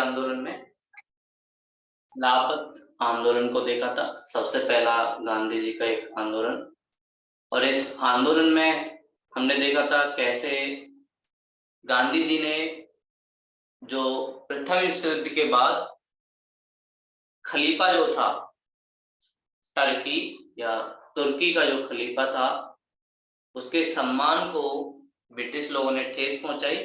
आंदोलन में खिलाफत आंदोलन को देखा था। सबसे पहला गांधी जी का एक आंदोलन, और इस आंदोलन में हमने देखा था कैसे गांधी जी ने जो प्रथम विश्व युद्ध के बाद खलीफा जो था, टर्की या तुर्की का जो खलीफा था, उसके सम्मान को ब्रिटिश लोगों ने ठेस पहुंचाई।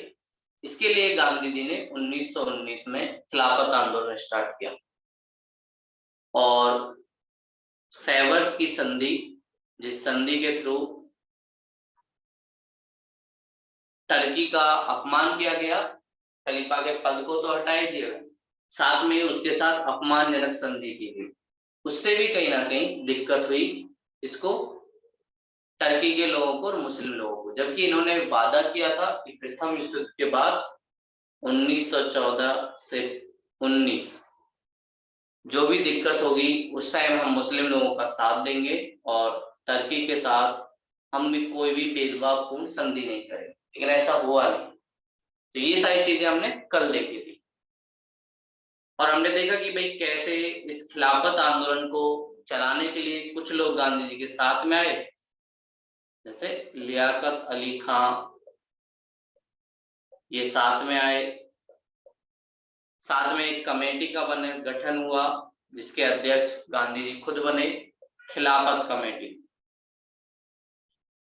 इसके लिए गांधी जी ने 1919 में खिलाफत आंदोलन स्टार्ट किया और सेवर्स की संधि, जिस संधि के थ्रू टर्की का अपमान किया गया, खलीफा के पद को तो हटा ही दिया, साथ में उसके साथ अपमानजनक संधि की गई। उससे भी कहीं ना कहीं दिक्कत हुई इसको, टर्की के लोगों को और मुस्लिम लोगों को, जबकि इन्होंने वादा किया था कि प्रथम विश्व युद्ध के बाद 1914 से 19 जो भी दिक्कत होगी उस टाइम हम मुस्लिम लोगों का साथ देंगे और टर्की के साथ हम भी कोई भी भेदभावपूर्ण संधि नहीं करेंगे, लेकिन ऐसा हुआ नहीं। तो ये सारी चीजें हमने कल देखी थी और हमने देखा कि भाई कैसे इस खिलाफत आंदोलन को चलाने के लिए कुछ लोग गांधी जी के साथ में आए, जैसे लियाकत अली खां, ये साथ में आए। साथ में एक कमेटी का गठन हुआ जिसके अध्यक्ष गांधी जी खुद बने, खिलाफत कमेटी।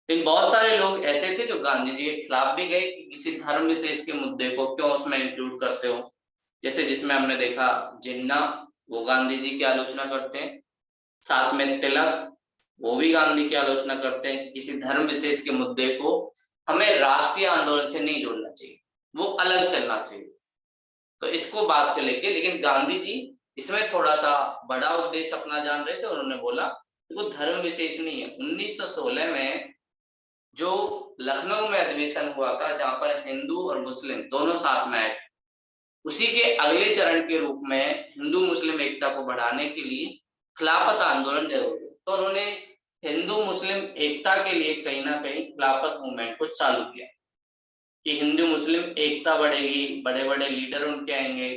लेकिन बहुत सारे लोग ऐसे थे जो गांधी जी के खिलाफ भी गए कि किसी धर्म विशेष के मुद्दे को क्यों उसमें इंक्लूड करते हो, जैसे जिसमें हमने देखा जिन्ना, वो गांधी जी की आलोचना करते हैं। साथ में तिलक, वो भी गांधी की आलोचना करते हैं कि किसी धर्म विशेष के मुद्दे को हमें राष्ट्रीय आंदोलन से नहीं जोड़ना चाहिए, वो अलग चलना चाहिए। तो इसको बात को लेके, लेकिन गांधी जी इसमें थोड़ा सा बड़ा उद्देश्य अपना जान रहे थे। उन्होंने बोला कि वो धर्म विशेष नहीं है। 1916 में जो लखनऊ में अधिवेशन हुआ था, जहां पर हिंदू और मुस्लिम दोनों साथ में आए, उसी के अगले चरण के रूप में हिंदू मुस्लिम एकता को बढ़ाने के लिए खिलाफत आंदोलन जरूरी है। तो उन्होंने हिंदू मुस्लिम एकता के लिए कहीं ना कहीं खिलाफत मूवमेंट को चालू किया कि हिंदू मुस्लिम एकता बढ़ेगी, बड़े बड़े लीडर उनके आएंगे,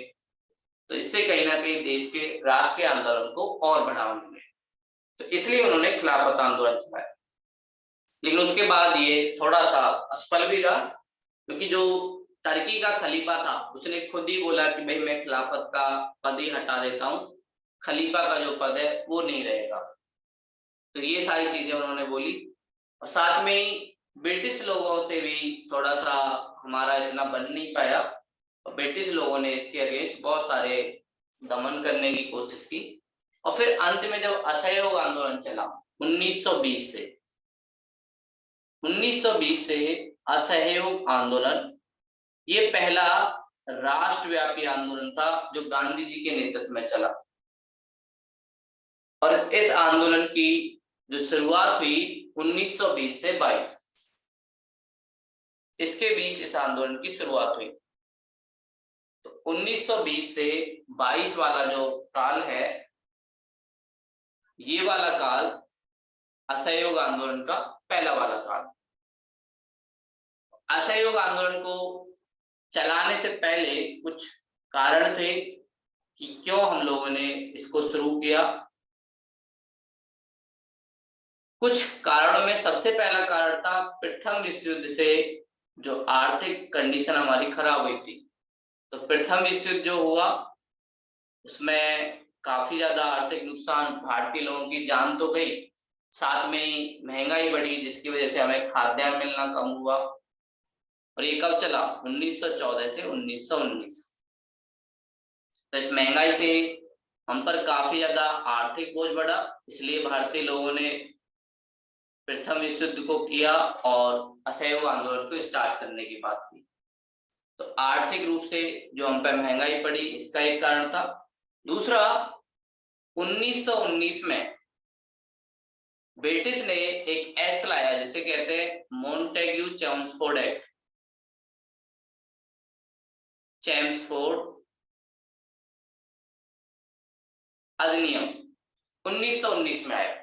तो इससे कहीं ना कहीं देश के राष्ट्रीय आंदोलन को और बढ़ावा मिले। तो इसलिए उन्होंने खिलाफत आंदोलन चलाया। लेकिन उसके बाद ये थोड़ा सा असफल भी रहा, क्योंकि जो टर्की का खलीफा था उसने खुद ही बोला कि भाई मैं खिलाफत का पद ही हटा देता हूँ, खलीफा का जो पद है वो नहीं रहेगा। तो ये सारी चीजें उन्होंने बोली और साथ में ही ब्रिटिश लोगों से भी थोड़ा सा हमारा इतना बन नहीं पाया और ब्रिटिश लोगों ने इसके अगेंस्ट बहुत सारे दमन करने की कोशिश की। और फिर अंत में जब असहयोग आंदोलन चला 1920 से 1920 से असहयोग आंदोलन, ये पहला राष्ट्रव्यापी आंदोलन था जो गांधी जी के नेतृत्व में चला। और इस आंदोलन की जो शुरुआत हुई 1920 से 22, इसके बीच इस आंदोलन की शुरुआत हुई। तो 1920 से 22 वाला जो काल है, ये वाला काल असहयोग आंदोलन का पहला वाला काल। असहयोग आंदोलन को चलाने से पहले कुछ कारण थे कि क्यों हम लोगों ने इसको शुरू किया। कुछ कारणों में सबसे पहला कारण था प्रथम विश्व युद्ध से जो आर्थिक कंडीशन हमारी खराब हुई थी। तो प्रथम विश्व युद्ध जो हुआ उसमें काफी ज्यादा आर्थिक नुकसान, भारतीय लोगों की जान तो गई, साथ में ही महंगाई बढ़ी जिसकी वजह से हमें खाद्यान्न मिलना कम हुआ। और ये कब चला? 1914 से 1919। तो इस महंगाई से हम पर काफी ज्यादा आर्थिक बोझ बढ़ा, इसलिए भारतीय लोगों ने प्रथम विश्व युद्ध को किया और असहयोग आंदोलन को स्टार्ट करने की बात की। तो आर्थिक रूप से जो हम पर महंगाई पड़ी, इसका एक कारण था। दूसरा, 1919 में ब्रिटिश ने एक एक्ट लाया जिसे कहते हैं मॉन्टेग्यू चेम्सफोर्ड एक्ट, चेम्सफोर्ड अधिनियम 1919 में आया।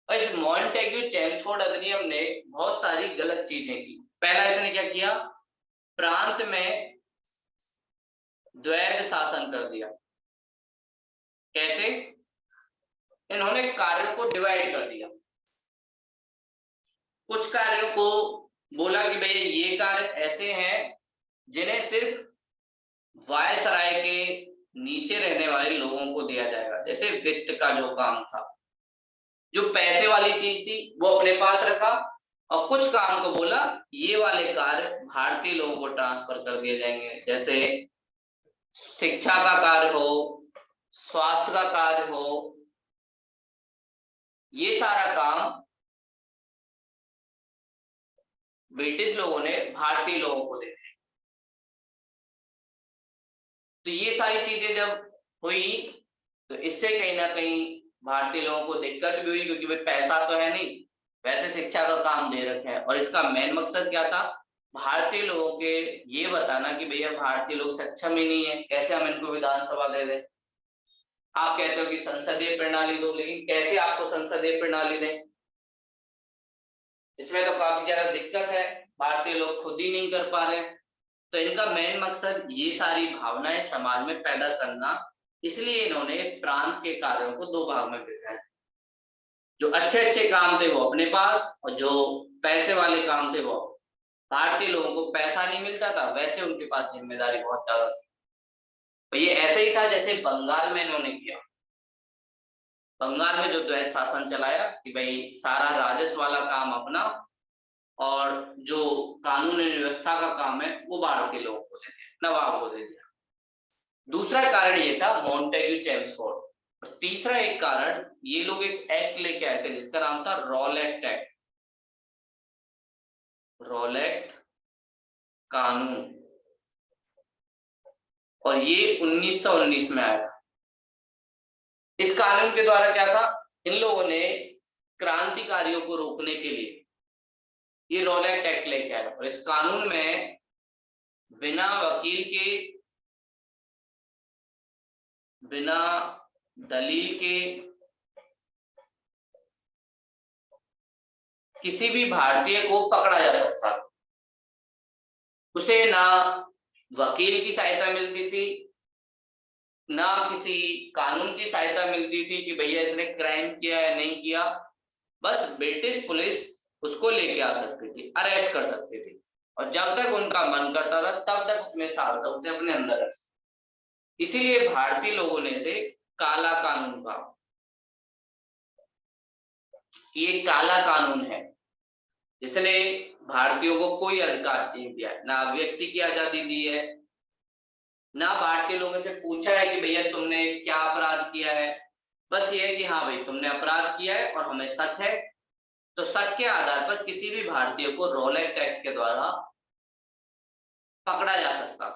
और इस मॉन्टेग्यू चेम्सफोर्ड अधिनियम ने बहुत सारी गलत चीजें की। पहला इसने क्या किया, प्रांत में द्वैध शासन कर दिया। कैसे? इन्होंने कार्यों को डिवाइड कर दिया। कुछ कार्यों को बोला कि भैया ये कार्य ऐसे हैं जिन्हें सिर्फ वायसराय के नीचे रहने वाले लोगों को दिया जाएगा। जैसे वित्त का जो काम था, जो पैसे वाली चीज थी, वो अपने पास रखा, और कुछ काम को बोला ये वाले कार्य भारतीय लोगों को ट्रांसफर कर दिए जाएंगे। जैसे शिक्षा का कार्य हो, स्वास्थ्य का कार्य हो, ये सारा काम ब्रिटिश लोगों ने भारतीय लोगों को दे दिया। तो ये सारी चीजें जब हुई तो इससे कहीं ना कहीं भारतीय लोगों को दिक्कत भी हुई, क्योंकि भाई पैसा तो है नहीं, वैसे शिक्षा का काम दे रखे हैं, और इसका मेन मकसद क्या था? भारतीय लोगों के ये बताना कि भैया भारतीय लोग सक्षम ही नहीं है, कैसे हम इनको विधानसभा दे दें। आप कहते हो कि संसदीय प्रणाली दो, लेकिन कैसे आपको संसदीय प्रणाली दें? इसमें तो काफी ज्यादा दिक्कत है, भारतीय लोग खुद ही नहीं कर पा रहे। तो इनका मेन मकसद ये सारी भावनाएं समाज में पैदा करना, इसलिए इन्होंने प्रांत के कार्यों को दो भाग में बांटा है। जो अच्छे अच्छे काम थे वो अपने पास, और जो पैसे वाले काम थे वो, भारतीय लोगों को पैसा नहीं मिलता था, वैसे उनके पास जिम्मेदारी बहुत ज्यादा थी। तो ये ऐसे ही था जैसे बंगाल में इन्होंने किया। बंगाल में जो द्वैध शासन चलाया कि भाई सारा राजस्व वाला काम अपना, और जो कानून व्यवस्था का काम है वो भारतीय लोगों को दे दिया, नवाब को दे दिया। दूसरा कारण ये था मॉन्टेग्यू चेम्सफोर्ड। और तीसरा एक कारण, ये लोग एक एक्ट लेके आए थे जिसका नाम था रॉलेट एक्ट, रॉलेट कानून, और ये 1919 में आया था। इस कानून के द्वारा क्या था, इन लोगों ने क्रांतिकारियों को रोकने के लिए ये रॉलेट एक्ट लेके आया, और इस कानून में बिना वकील के, बिना दलील के, किसी भी भारतीय को पकड़ा जा सकता, उसे ना वकील की सहायता मिलती थी, ना किसी कानून की सहायता मिलती थी कि भैया इसने क्राइम किया है नहीं किया। बस ब्रिटिश पुलिस उसको लेके आ सकती थी, अरेस्ट कर सकती थी, और जब तक उनका मन करता था तब तक उतने साल तक उसे अपने अंदर रख सकते। इसीलिए भारतीय लोगों ने इसे काला कानून कहा। ये काला कानून है जिसने भारतीयों को कोई अधिकार नहीं दिया, ना व्यक्ति की आजादी दी है, ना भारतीय लोगों से पूछा है कि भैया तुमने क्या अपराध किया है। बस ये है कि हाँ भाई तुमने अपराध किया है और हमें शक है, तो शक के आधार पर किसी भी भारतीय को रॉलेट एक्ट के द्वारा पकड़ा जा सकता।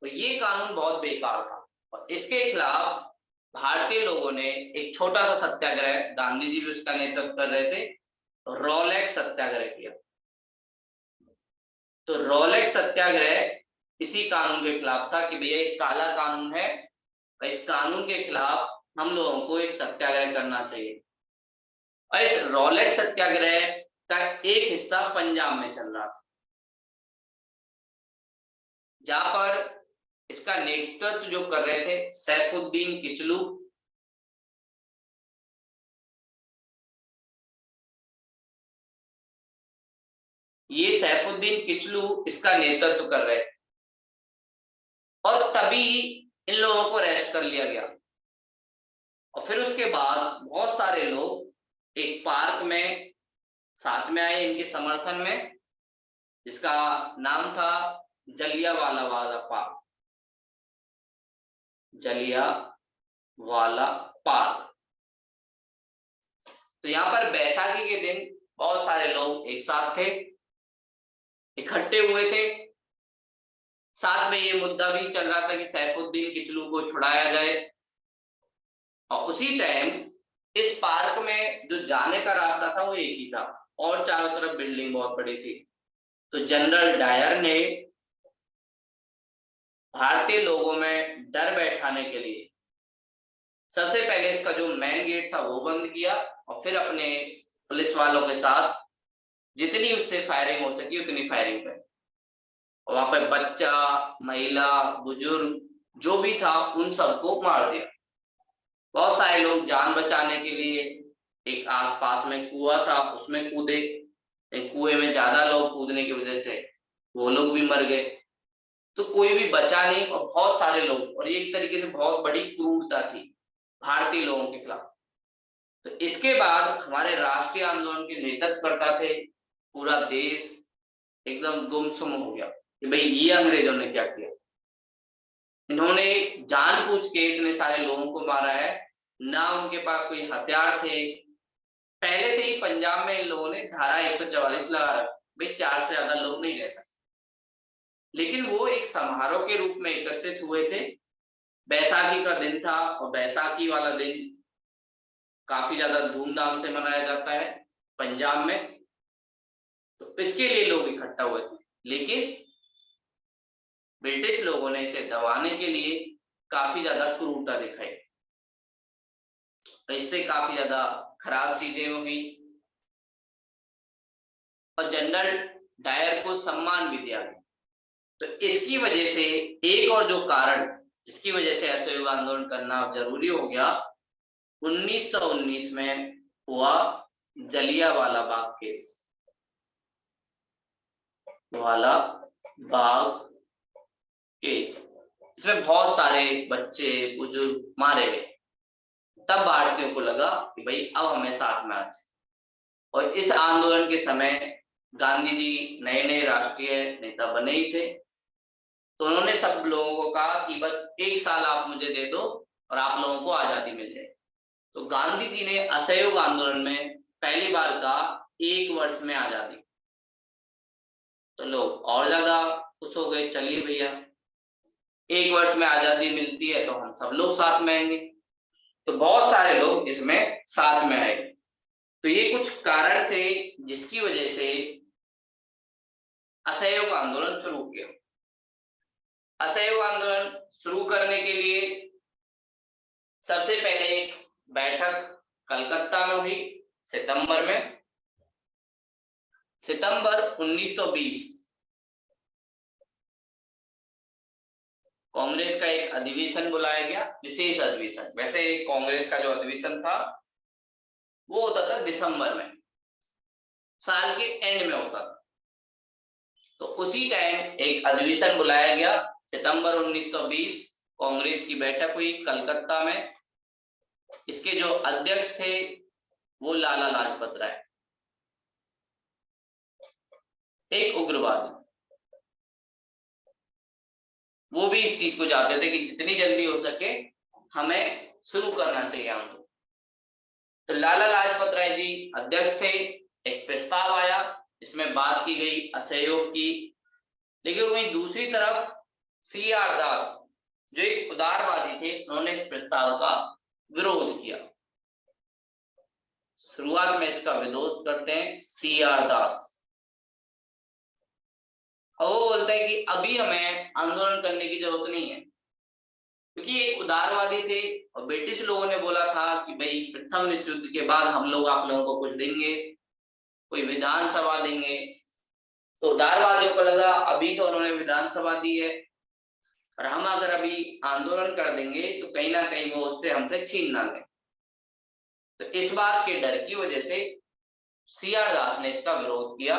तो ये कानून बहुत बेकार था, और इसके खिलाफ भारतीय लोगों ने एक छोटा सा सत्याग्रह, गांधी जी भी उसका नेतृत्व कर रहे थे, रॉलेट सत्याग्रह किया। तो रॉलेट सत्याग्रह इसी कानून के खिलाफ था कि भैया एक काला कानून है, और इस कानून के खिलाफ हम लोगों को एक सत्याग्रह करना चाहिए। और इस रॉलेट सत्याग्रह का एक हिस्सा पंजाब में चल रहा था, जहां पर इसका नेतृत्व जो कर रहे थे सैफुद्दीन किचलू। ये सैफुद्दीन किचलू इसका नेतृत्व कर रहे थे, और तभी इन लोगों को अरेस्ट कर लिया गया। और फिर उसके बाद बहुत सारे लोग एक पार्क में साथ में आए इनके समर्थन में, जिसका नाम था जलियांवाला पार्क, जलियांवाला पार्क। तो यहाँ पर बैसाखी के दिन बहुत सारे लोग एक साथ थे, इकट्ठे हुए थे। साथ में ये मुद्दा भी चल रहा था कि सैफुद्दीन किचलू को छुड़ाया जाए। और उसी टाइम इस पार्क में जो जाने का रास्ता था वो एक ही था, और चारों तरफ बिल्डिंग बहुत बड़ी थी। तो जनरल डायर ने भारतीय लोगों में डर बैठाने के लिए सबसे पहले इसका जो मेन गेट था वो बंद किया, और फिर अपने पुलिस वालों के साथ जितनी उससे फायरिंग हो सकी उतनी फायरिंग कर। वहां पे बच्चा, महिला, बुजुर्ग जो भी था उन सबको मार दिया। बहुत सारे लोग जान बचाने के लिए एक आसपास में कुआं था उसमें कूदे, एक कुएं में ज्यादा लोग कूदने की वजह से वो लोग भी मर गए। तो कोई भी बचा नहीं और बहुत सारे लोग, और ये एक तरीके से बहुत बड़ी क्रूरता थी भारतीय लोगों के खिलाफ। तो इसके बाद हमारे राष्ट्रीय आंदोलन के नेतृत्व करता थे, पूरा देश एकदम गुमसुम हो गया कि भाई ये अंग्रेजों ने क्या किया, इन्होंने जानबूझ के इतने सारे लोगों को मारा है, ना उनके पास कोई हथियार थे। पहले से ही पंजाब में इन लोगों ने धारा 144 लगा रखा, भाई 4 से ज्यादा लोग नहीं रह सकते। लेकिन वो एक समारोह के रूप में एकत्रित हुए थे। बैसाखी का दिन था और बैसाखी वाला दिन काफी ज्यादा धूमधाम से मनाया जाता है पंजाब में, तो इसके लिए लोग इकट्ठा हुए थे। लेकिन ब्रिटिश लोगों ने इसे दबाने के लिए काफी ज्यादा क्रूरता दिखाई, तो इससे काफी ज्यादा खराब चीजें हुई और जनरल डायर को सम्मान भी दिया गया। तो इसकी वजह से एक और जो कारण जिसकी वजह से असहयोग आंदोलन करना जरूरी हो गया, 1919 में हुआ जलियांवाला बाग केस, वाला बाग केस। इसमें बहुत सारे बच्चे बुजुर्ग मारे गए। तब भारतीयों को लगा कि भाई अब हमें साथ में आना चाहिए। और इस आंदोलन के समय गांधी जी नए नए राष्ट्रीय नेता बने ही थे, तो उन्होंने सब लोगों को कहा कि बस 1 साल आप मुझे दे दो और आप लोगों को आजादी मिल जाए। तो गांधी जी ने असहयोग आंदोलन में पहली बार कहा 1 वर्ष में आजादी। तो लोग और ज्यादा खुश हो गए, चलिए भैया 1 वर्ष में आजादी मिलती है तो हम सब लोग साथ में आएंगे। तो बहुत सारे लोग इसमें साथ में आए। तो ये कुछ कारण थे जिसकी वजह से असहयोग आंदोलन शुरू किया। असहयोग आंदोलन शुरू करने के लिए सबसे पहले एक बैठक कलकत्ता में हुई सितंबर में, सितंबर 1920। कांग्रेस का एक अधिवेशन बुलाया गया, विशेष अधिवेशन। वैसे कांग्रेस का जो अधिवेशन था वो होता था दिसंबर में, साल के एंड में होता था। तो उसी टाइम एक अधिवेशन बुलाया गया सितंबर 1920। कांग्रेस की बैठक हुई कलकत्ता में। इसके जो अध्यक्ष थे वो लाला लाजपत राय, एक उग्रवादी। वो भी इस चीज को चाहते थे कि जितनी जल्दी हो सके हमें शुरू करना चाहिए आंदोलन। तो लाला लाजपत राय जी अध्यक्ष थे। एक प्रस्ताव आया, इसमें बात की गई असहयोग की। लेकिन वहीं दूसरी तरफ CR दास जो एक उदारवादी थे, उन्होंने इस प्रस्ताव का विरोध किया। शुरुआत में इसका विरोध करते हैं CR दास, और वो बोलते हैं कि अभी हमें आंदोलन करने की जरूरत नहीं है, क्योंकि एक उदारवादी थे और ब्रिटिश लोगों ने बोला था कि भाई प्रथम विश्व युद्ध के बाद हम लोग आप लोगों को कुछ देंगे, कोई विधानसभा देंगे। तो उदारवादियों को लगा अभी तो उन्होंने विधानसभा दी है और हम अगर अभी आंदोलन कर देंगे तो कहीं ना कहीं वो उससे हमसे छीन ना लें। तो इस बात के डर की वजह से CR दास ने इसका विरोध किया।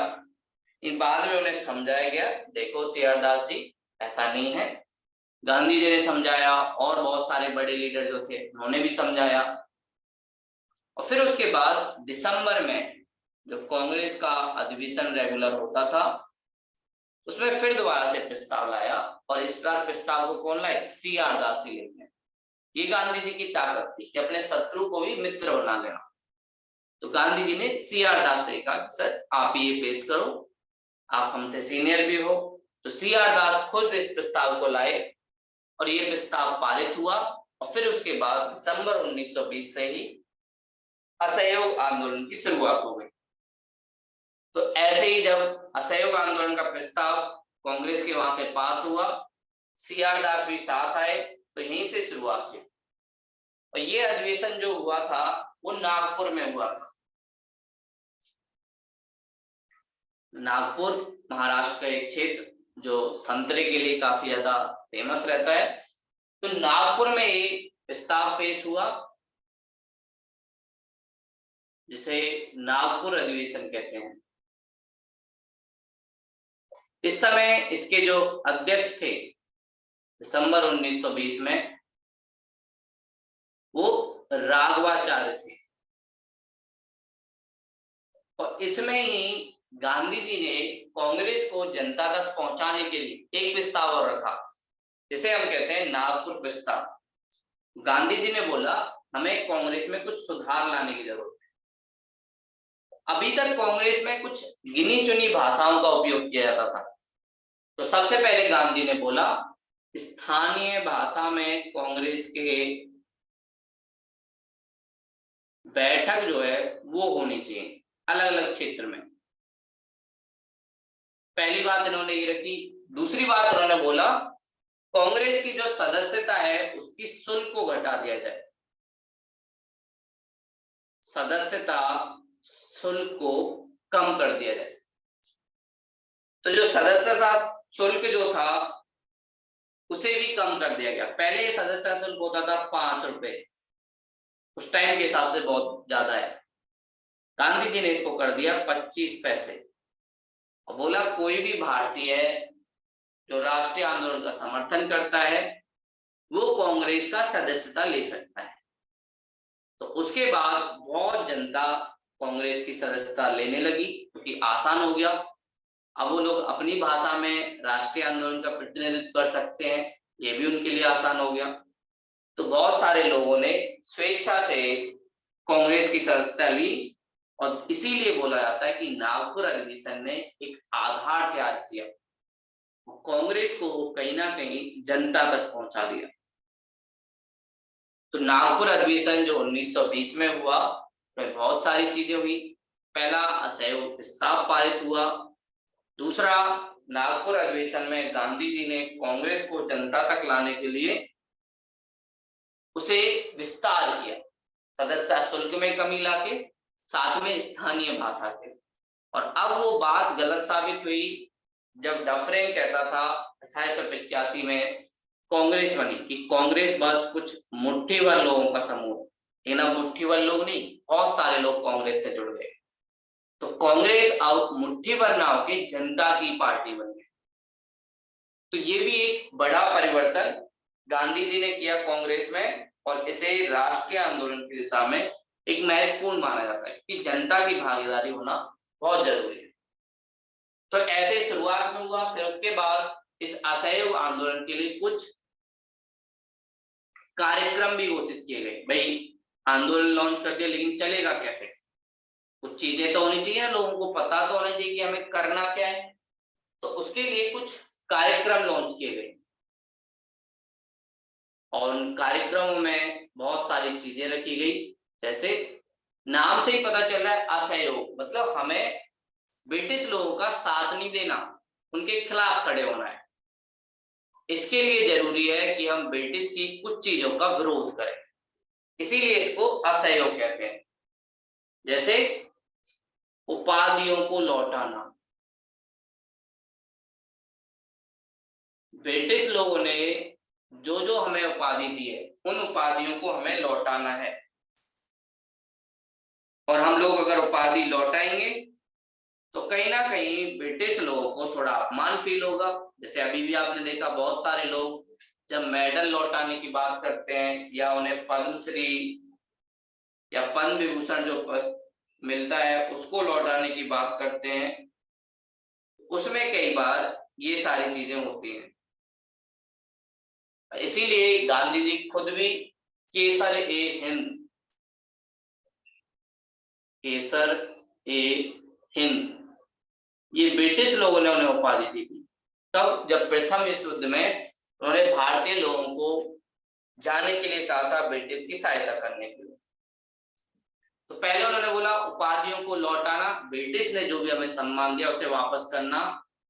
इन बाद में उन्हें समझाया गया, देखो CR दास जी ऐसा नहीं है। गांधी जी ने समझाया और बहुत सारे बड़े लीडर जो थे उन्होंने भी समझाया। और फिर उसके बाद दिसंबर में जो कांग्रेस का अधिवेशन रेगुलर होता था उसमें फिर दोबारा से प्रस्ताव लाया, और इस बार प्रस्ताव को कौन लाए? CR दास ही लेते हैं। ये गांधी जी की ताकत थी कि अपने शत्रु को भी मित्र बना देना। तो गांधी जी ने CR दास से कहा सर आप ये पेश करो, आप हमसे सीनियर भी हो। तो CR दास खुद इस प्रस्ताव को लाए और ये प्रस्ताव पारित हुआ। और फिर उसके बाद दिसंबर 1920 से ही असहयोग आंदोलन की शुरुआत हो गई। तो ऐसे ही जब असहयोग आंदोलन का प्रस्ताव कांग्रेस के वहां से पास हुआ, CR दास भी साथ आए, तो यहीं से शुरुआत हुई। और ये अधिवेशन जो हुआ था वो नागपुर में हुआ था। नागपुर महाराष्ट्र का एक क्षेत्र जो संतरे के लिए काफी ज्यादा फेमस रहता है। तो नागपुर में एक प्रस्ताव पेश हुआ जिसे नागपुर अधिवेशन कहते हैं। इस समय इसके जो अध्यक्ष थे दिसंबर 1920 में, वो राघवाचार्य थे। और इसमें ही गांधी जी ने कांग्रेस को जनता तक पहुंचाने के लिए एक प्रस्ताव और रखा, जिसे हम कहते हैं नागपुर प्रस्ताव। गांधी जी ने बोला हमें कांग्रेस में कुछ सुधार लाने की जरूरत है। अभी तक कांग्रेस में कुछ गिनी चुनी भाषाओं का उपयोग किया जाता था। तो सबसे पहले गांधी ने बोला स्थानीय भाषा में कांग्रेस के बैठक जो है वो होनी चाहिए अलग अलग क्षेत्र में। पहली बात इन्होंने ये रखी। दूसरी बात उन्होंने बोला कांग्रेस की जो सदस्यता है उसकी शुल्क को घटा दिया जाए। सदस्यता शुल्क को कम कर दिया जाए। तो जो सदस्यता शुल्क जो था उसे भी कम कर दिया गया। पहले सदस्यता शुल्क होता था 5 रुपए, उस टाइम के हिसाब से बहुत ज्यादा है। गांधी जी ने इसको कर दिया 25 पैसे और बोला कोई भी भारतीय जो राष्ट्रीय आंदोलन का समर्थन करता है वो कांग्रेस का सदस्यता ले सकता है। तो उसके बाद बहुत जनता कांग्रेस की सदस्यता लेने लगी क्योंकि आसान हो गया। अब वो लोग अपनी भाषा में राष्ट्रीय आंदोलन का प्रतिनिधित्व कर सकते हैं, ये भी उनके लिए आसान हो गया। तो बहुत सारे लोगों ने स्वेच्छा से कांग्रेस की सदस्यता ली और इसीलिए बोला जाता है कि नागपुर अधिवेशन ने एक आधार तैयार किया, कांग्रेस को कहीं ना कहीं जनता तक पहुंचा दिया। तो नागपुर अधिवेशन जो 1920 में हुआ उसमें बहुत सारी चीजें हुई। पहला असहयोग प्रस्ताव पारित हुआ। दूसरा, नागपुर अधिवेशन में गांधी जी ने कांग्रेस को जनता तक लाने के लिए उसे विस्तार किया, सदस्यता शुल्क में कमी लाके साथ में स्थानीय भाषा के। और अब वो बात गलत साबित हुई जब डफरिन कहता था 1885 में कांग्रेस बनी कि कांग्रेस बस कुछ मुट्ठी भर लोगों का समूह, लेकिन अब मुट्ठी भर लोग नहीं, बहुत सारे लोग कांग्रेस से जुड़ गए। तो कांग्रेस अब मुट्ठी भर ना होकर जनता की पार्टी बन गई। तो ये भी एक बड़ा परिवर्तन गांधी जी ने किया कांग्रेस में और इसे राष्ट्रीय आंदोलन की दिशा में एक महत्वपूर्ण माना जाता है कि जनता की भागीदारी होना बहुत जरूरी है। तो ऐसे शुरुआत में हुआ। फिर उसके बाद इस असहयोग आंदोलन के लिए कुछ कार्यक्रम भी घोषित किए गए। भाई आंदोलन लॉन्च कर दिया लेकिन चलेगा कैसे, कुछ चीजें तो होनी चाहिए ना, लोगों को पता तो होना चाहिए कि हमें करना क्या है। तो उसके लिए कुछ कार्यक्रम लॉन्च किए गए और उन कार्यक्रमों में बहुत सारी चीजें रखी गई। जैसे नाम से ही पता चल रहा है असहयोग, मतलब हमें ब्रिटिश लोगों का साथ नहीं देना, उनके खिलाफ खड़े होना है। इसके लिए जरूरी है कि हम ब्रिटिश की कुछ चीजों का विरोध करें, इसीलिए इसको असहयोग कहते हैं। जैसे उपाधियों को लौटाना। ब्रिटिश लोगों ने जो जो हमें उपाधि दी है उन उपाधियों को हमें लौटाना है, और हम लोग अगर उपाधि लौटाएंगे तो कहीं ना कहीं ब्रिटिश लोगों को थोड़ा अपमान फील होगा। जैसे अभी भी आपने देखा बहुत सारे लोग जब मेडल लौटाने की बात करते हैं या उन्हें पद्मश्री या पद्म विभूषण जो मिलता है उसको लौटाने की बात करते हैं, उसमें कई बार ये सारी चीजें होती हैं। इसीलिए गांधी जी खुद भी केसर ए हिंद, केसर ए हिंद, ये ब्रिटिश लोगों ने उन्हें उपाधि दी थी। तब जब प्रथम विश्व युद्ध में उन्होंने भारतीय लोगों को जाने के लिए कहा था ब्रिटिश की सहायता करने के लिए। तो पहले उन्होंने बोला उपाधियों को लौटाना, ब्रिटिश ने जो भी हमें सम्मान दिया उसे वापस करना,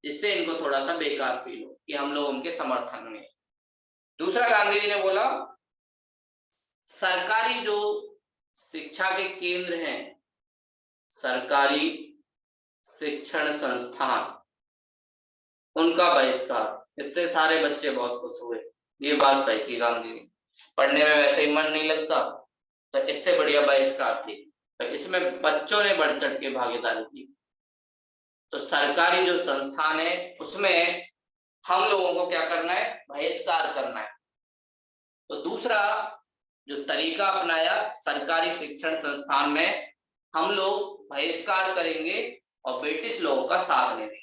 जिससे इनको थोड़ा सा बेकार फील हो कि हम लोग उनके समर्थन में। दूसरा, गांधी जी ने बोला सरकारी जो शिक्षा के केंद्र हैं, सरकारी शिक्षण संस्थान, उनका बहिष्कार। इससे सारे बच्चे बहुत खुश हुए। ये बात सही की गांधी ने, पढ़ने में वैसे ही मन नहीं लगता, तो इससे बढ़िया बहिष्कार थी। तो इसमें बच्चों ने बढ़ चढ़ के भागीदारी की। तो सरकारी जो संस्थान है उसमें हम लोगों को क्या करना है, बहिष्कार करना है। तो दूसरा जो तरीका अपनाया, सरकारी शिक्षण संस्थान में हम लोग बहिष्कार करेंगे और ब्रिटिश लोगों का साथ लेंगे।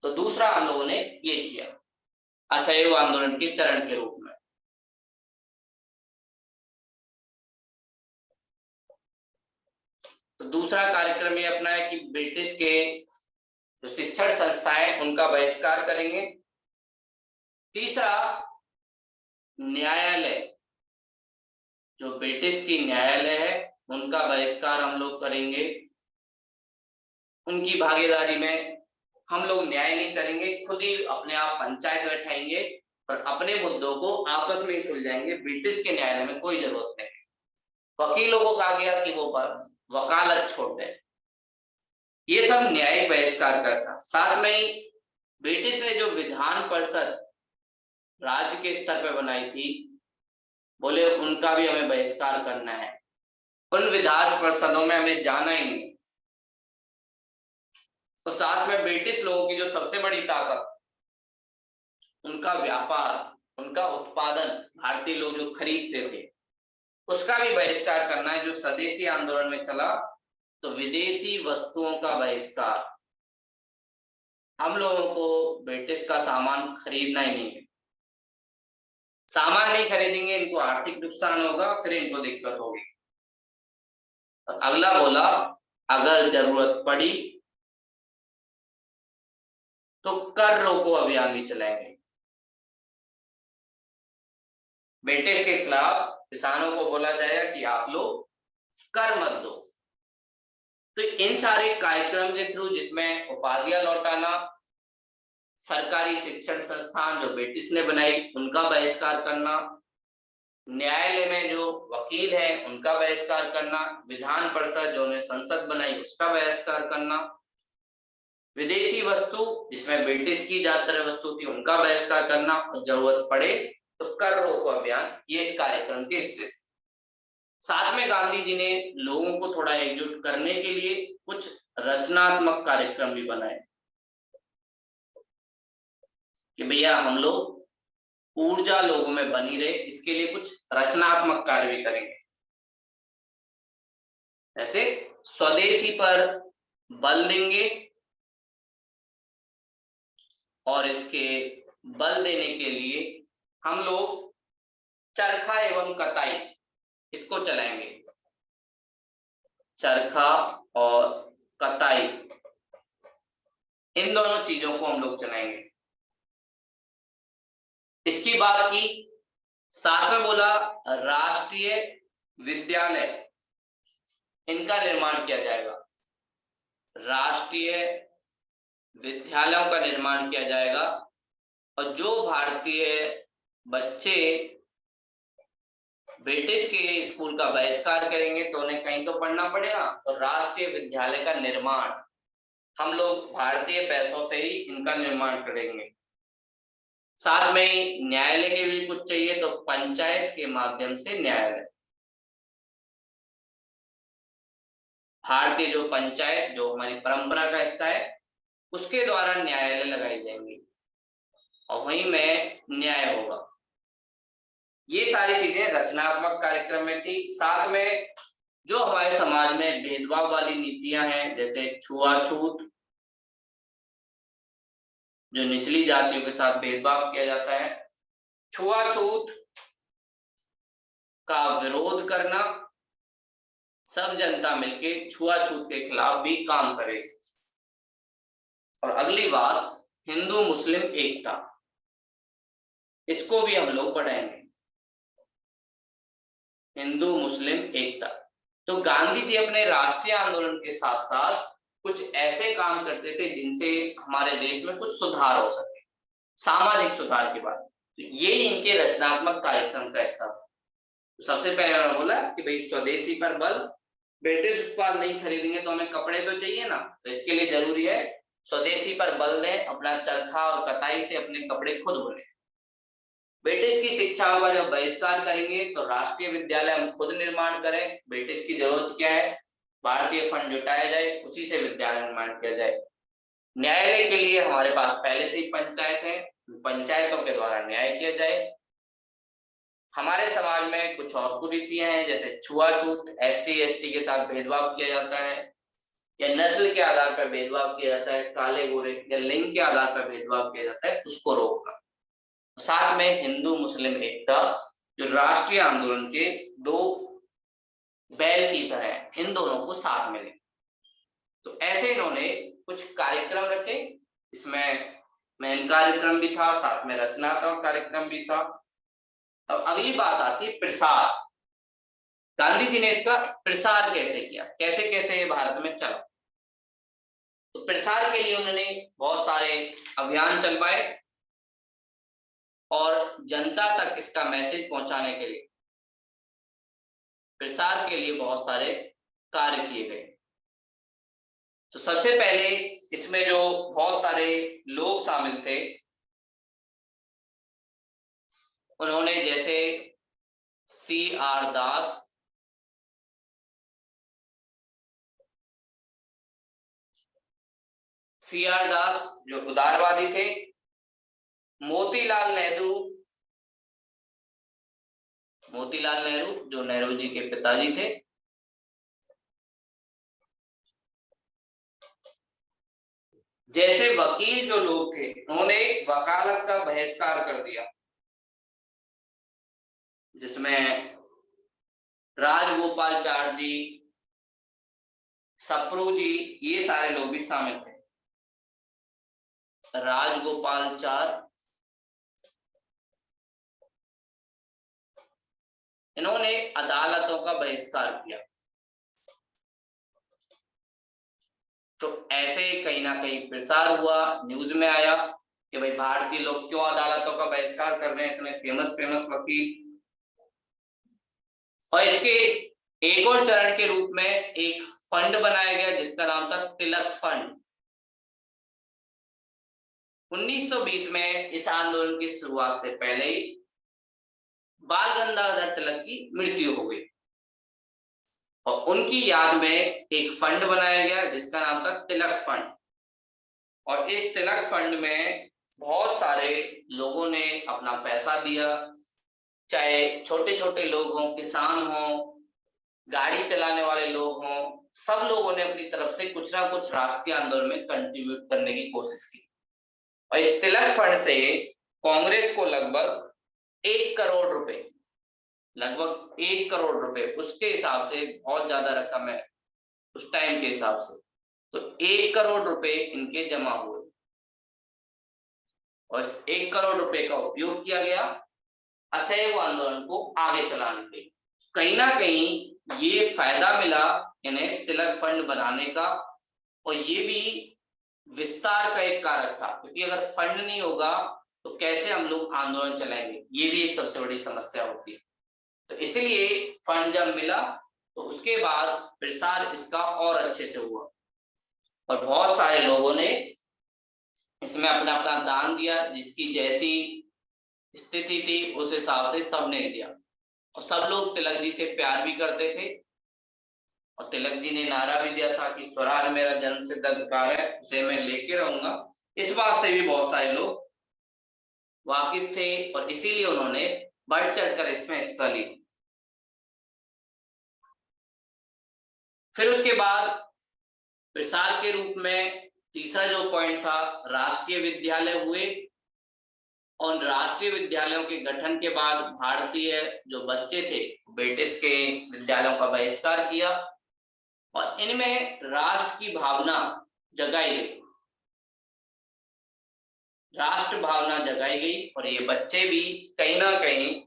तो दूसरा हम लोगों ने ये किया असहयोग आंदोलन के चरण के रूप में। तो दूसरा कार्यक्रम ये अपना है कि ब्रिटिश के जो शिक्षण संस्थाएं उनका बहिष्कार करेंगे। तीसरा, न्यायालय, जो ब्रिटिश की न्यायालय है उनका बहिष्कार हम लोग करेंगे। उनकी भागीदारी में हम लोग न्याय नहीं करेंगे, खुद ही अपने आप पंचायत बैठाएंगे और अपने मुद्दों को आपस में ही सुलझाएंगे। ब्रिटिश के न्यायालय में कोई जरूरत नहीं। वकीलों को कहा गया कि वो वकालत छोड़ दें। ये सब न्यायिक बहिष्कार का था। साथ में ही ब्रिटिश ने जो विधान परिषद राज्य के स्तर पर बनाई थी, बोले उनका भी हमें बहिष्कार करना है। उन विधान परिषदों में हमें जाना ही नहीं। तो साथ में ब्रिटिश लोगों की जो सबसे बड़ी ताकत, उनका व्यापार, उनका उत्पादन, भारतीय लोग जो खरीदते थे, उसका भी बहिष्कार करना है। जो स्वदेशी आंदोलन में चला, तो विदेशी वस्तुओं का बहिष्कार। हम लोगों को ब्रिटिश का सामान खरीदना ही नहीं है। सामान नहीं खरीदेंगे, इनको आर्थिक नुकसान होगा, फिर इनको दिक्कत होगी। अगला बोला, अगर जरूरत पड़ी तो कर रोको अभियान भी चलाएंगे। ब्रिटिश के खिलाफ किसानों को बोला जाएगा कि आप लोग कर मत दो। तो इन सारे कार्यक्रम के थ्रू, जिसमें उपाधियां लौटाना, सरकारी शिक्षण संस्थान जो ब्रिटिश ने बनाई उनका बहिष्कार करना, न्यायालय में जो वकील है उनका बहिष्कार करना, विधान परिषद जो ने संसद बनाई उसका बहिष्कार करना, विदेशी वस्तु जिसमें ब्रिटिश की ज्यादातर वस्तु थी उनका बहिष्कार करना, और जरूरत पड़े तो कर रोको अभियान, ये इस कार्यक्रम के हिस्से। साथ में गांधी जी ने लोगों को थोड़ा एकजुट करने के लिए कुछ रचनात्मक कार्यक्रम भी बनाए कि भैया हम लोग ऊर्जा लोगों में बनी रहे, इसके लिए कुछ रचनात्मक कार्य भी करेंगे। जैसे स्वदेशी पर बल देंगे, और इसके बल देने के लिए हम लोग चरखा एवं कताई इसको चलाएंगे। चरखा और कताई, इन दोनों चीजों को हम लोग चलाएंगे। इसकी बात की। साथ में बोला राष्ट्रीय विद्यालय, इनका निर्माण किया जाएगा। राष्ट्रीय विद्यालयों का निर्माण किया जाएगा, और जो भारतीय बच्चे ब्रिटिश के स्कूल का बहिष्कार करेंगे तो उन्हें कहीं तो पढ़ना पड़ेगा, तो राष्ट्रीय विद्यालय का निर्माण हम लोग भारतीय पैसों से ही इनका निर्माण करेंगे। साथ में न्यायालय के भी कुछ चाहिए, तो पंचायत के माध्यम से न्यायालय, भारतीय जो पंचायत जो हमारी परंपरा का हिस्सा है उसके द्वारा न्यायालय लगाई जाएंगी, और वहीं में न्याय होगा। ये सारी चीजें रचनात्मक कार्यक्रम में थी। साथ में जो हमारे समाज में भेदभाव वाली नीतियां हैं, जैसे छुआछूत, जो निचली जातियों के साथ भेदभाव किया जाता है, छुआछूत का विरोध करना, सब जनता मिलके छुआछूत के खिलाफ भी काम करे। और अगली बात, हिंदू मुस्लिम एकता, इसको भी हम लोग बढ़ाएंगे। हिंदू मुस्लिम एकता। तो गांधी जी अपने राष्ट्रीय आंदोलन के साथ साथ कुछ ऐसे काम करते थे जिनसे हमारे देश में कुछ सुधार हो सके, सामाजिक सुधार की बात। तो ये इनके रचनात्मक कार्यक्रम का हिस्सा था। तो सबसे पहले मैंने बोला कि भाई स्वदेशी पर बल, ब्रिटिश उत्पाद नहीं खरीदेंगे तो हमें कपड़े तो चाहिए ना, तो इसके लिए जरूरी है स्वदेशी पर बल दें, अपना चरखा और कताई से अपने कपड़े खुद बुनें। ब्रिटिश की शिक्षाओं का जब बहिष्कार करेंगे तो राष्ट्रीय विद्यालय हम खुद निर्माण करें। ब्रिटिश की जरूरत क्या है? भारतीय फंड जुटाया जाए, उसी से विद्यालय निर्माण किया जाए। न्यायालय के लिए हमारे पास पहले से ही पंचायत है, पंचायतों के द्वारा न्याय किया जाए। हमारे समाज में कुछ और कुरीतियां हैं, जैसे छुआछूत, एससी एसटी के साथ भेदभाव किया जाता है, या नस्ल के आधार पर भेदभाव किया जाता है, काले गोरे या लिंग के आधार पर भेदभाव किया जाता है, उसको रोकना। साथ में हिंदू मुस्लिम एकता, जो राष्ट्रीय आंदोलन के दो बैल की तरह है, इन दोनों को साथ में लें। तो ऐसे इन्होंने कुछ कार्यक्रम रखे, इसमें मेन कार्यक्रम भी था, साथ में रचनात्मक कार्यक्रम भी था। अब अगली बात आती है प्रसार। गांधी जी ने इसका प्रसार कैसे किया, कैसे कैसे भारत में चला। तो प्रसार के लिए उन्होंने बहुत सारे अभियान चलवाए और जनता तक इसका मैसेज पहुंचाने के लिए प्रसार के लिए बहुत सारे कार्य किए गए। तो सबसे पहले इसमें जो बहुत सारे लोग शामिल थे, उन्होंने जैसे CR दास, CR दास जो उदारवादी थे, मोतीलाल नेहरू, मोतीलाल नेहरू जो नेहरू जी के पिताजी थे, जैसे वकील जो लोग थे, उन्होंने वकालत का बहिष्कार कर दिया, जिसमें राजगोपालचारी जी, सप्रू जी, ये सारे लोग भी शामिल थे। राजगोपालचारी, इन्होंने अदालतों का बहिष्कार किया। तो ऐसे कहीं ना कहीं प्रसार हुआ, न्यूज में आया कि भाई भारतीय लोग क्यों अदालतों का बहिष्कार कर रहे हैं, इतने फेमस फेमस वकील। और इसके एक और चरण के रूप में एक फंड बनाया गया जिसका नाम था तिलक फंड। 1920 में इस आंदोलन की शुरुआत से पहले ही बाल गंगाधर तिलक की मृत्यु हो गई और उनकी याद में एक फंड बनाया गया जिसका नाम था तिलक फंड। और इस तिलक फंड में बहुत सारे लोगों ने अपना पैसा दिया, चाहे छोटे छोटे लोग हों, किसान हों, गाड़ी चलाने वाले लोग हों, सब लोगों ने अपनी तरफ से कुछ ना कुछ राष्ट्रीय आंदोलन में कंट्रीब्यूट करने की कोशिश की। और इस तिलक फंड से कांग्रेस को लगभग 1 करोड़ रुपए, लगभग 1 करोड़ रुपए, उसके हिसाब से बहुत ज्यादा रकम है उस टाइम के हिसाब से। तो 1 करोड़ रुपए इनके जमा हुए और इस 1 करोड़ रुपए का उपयोग किया गया असहयोग आंदोलन को आगे चलाने के लिए। कहीं ना कहीं ये फायदा मिला इन्हें तिलक फंड बनाने का, और ये भी विस्तार का एक कारक था, क्योंकि अगर फंड नहीं होगा तो कैसे हम लोग आंदोलन चलाएंगे, ये भी एक सबसे बड़ी समस्या होती है। तो इसलिए फंड जब मिला तो उसके बाद प्रसार इसका और अच्छे से हुआ और बहुत सारे लोगों ने इसमें अपना अपना दान दिया, जिसकी जैसी स्थिति थी उस हिसाब से सबने दिया। और सब लोग तिलक जी से प्यार भी करते थे और तिलक जी ने नारा भी दिया था कि स्वराज मेरा जन्म सिद्ध अधिकार है, उसे मैं लेके रहूंगा। इस बात से भी बहुत सारे लोग वाकिफ थे और इसीलिए उन्होंने बढ़ चढ़कर इसमें हिस्सा लिया। फिर उसके बाद प्रसार के रूप में तीसरा जो पॉइंट था, राष्ट्रीय विद्यालय हुए और राष्ट्रीय विद्यालयों के गठन के बाद भारतीय जो बच्चे थे ब्रिटिश के विद्यालयों का बहिष्कार किया और इनमें राष्ट्र की भावना जगाई गई, राष्ट्र भावना जगाई गई और ये बच्चे भी कहीं ना कहीं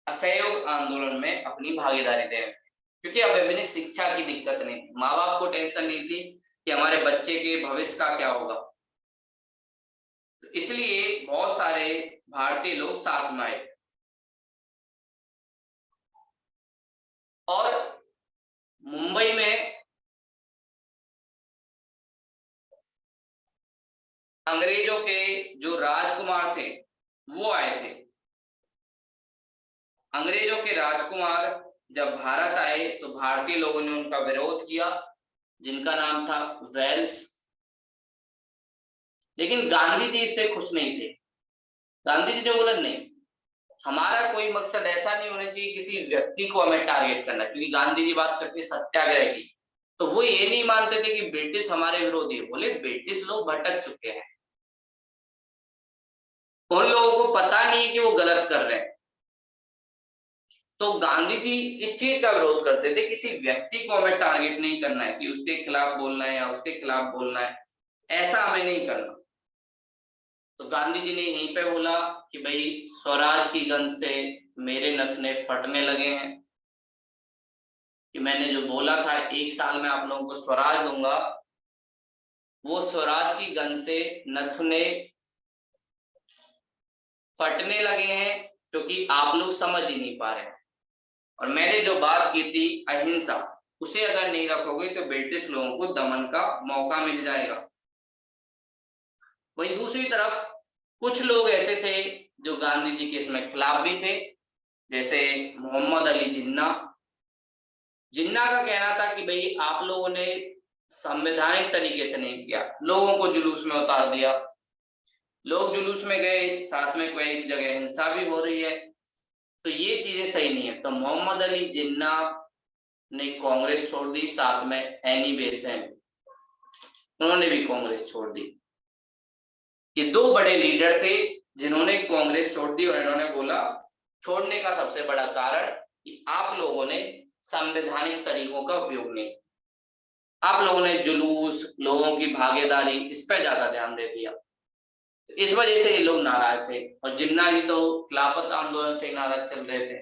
असहयोग आंदोलन में अपनी भागीदारी दे रहे हैं, क्योंकि अब इन्हें शिक्षा की दिक्कत नहीं थी, माँ बाप को टेंशन नहीं थी कि हमारे बच्चे के भविष्य का क्या होगा। तो इसलिए बहुत सारे भारतीय लोग साथ में आए और मुंबई में अंग्रेजों के जो राजकुमार थे वो आए थे। अंग्रेजों के राजकुमार जब भारत आए तो भारतीय लोगों ने उनका विरोध किया, जिनका नाम था वेल्स। लेकिन गांधी जी इससे खुश नहीं थे। गांधी जी ने बोला नहीं, हमारा कोई मकसद ऐसा नहीं होना चाहिए किसी व्यक्ति को हमें टारगेट करना, क्योंकि गांधी जी बात करते सत्याग्रह की। तो वो ये नहीं मानते थे कि ब्रिटिश हमारे विरोधी है, बोले ब्रिटिश लोग भटक चुके हैं, उन लोगों को पता नहीं है कि वो गलत कर रहे हैं। तो गांधी जी इस चीज का विरोध करते थे, किसी व्यक्ति को हमें टारगेट नहीं करना है कि उसके खिलाफ बोलना है या उसके खिलाफ बोलना है, ऐसा हमें नहीं करना। तो गांधी जी ने यहीं पे बोला कि भाई स्वराज की गंध से मेरे नथने फटने लगे हैं, कि मैंने जो बोला था 1 साल में आप लोगों को स्वराज दूंगा, वो स्वराज की गंध से नथने फटने लगे हैं, क्योंकि आप लोग समझ ही नहीं पा रहे। और मैंने जो बात की थी अहिंसा, उसे अगर नहीं रखोगे तो ब्रिटिश लोगों को दमन का मौका मिल जाएगा। वहीं दूसरी तरफ कुछ लोग ऐसे थे जो गांधी जी के इसमें खिलाफ भी थे, जैसे मोहम्मद अली जिन्ना। जिन्ना का कहना था कि भाई आप लोगों ने संवैधानिक तरीके से नहीं किया, लोगों को जुलूस में उतार दिया, लोग जुलूस में गए, साथ में कोई जगह हिंसा भी हो रही है, तो ये चीजें सही नहीं है। तो मोहम्मद अली जिन्ना ने कांग्रेस छोड़ दी, साथ में एनी बेसेंट, उन्होंने भी कांग्रेस छोड़ दी। ये 2 बड़े लीडर थे जिन्होंने कांग्रेस छोड़ दी, और इन्होंने बोला छोड़ने का सबसे बड़ा कारण कि आप लोगों ने संवैधानिक तरीकों का उपयोग नहीं, आप लोगों ने जुलूस, लोगों की भागीदारी, इस पर ज्यादा ध्यान दे दिया। तो इस वजह से ये लोग नाराज थे, और जिन्ना जी तो खिलाफत आंदोलन से नाराज चल रहे थे।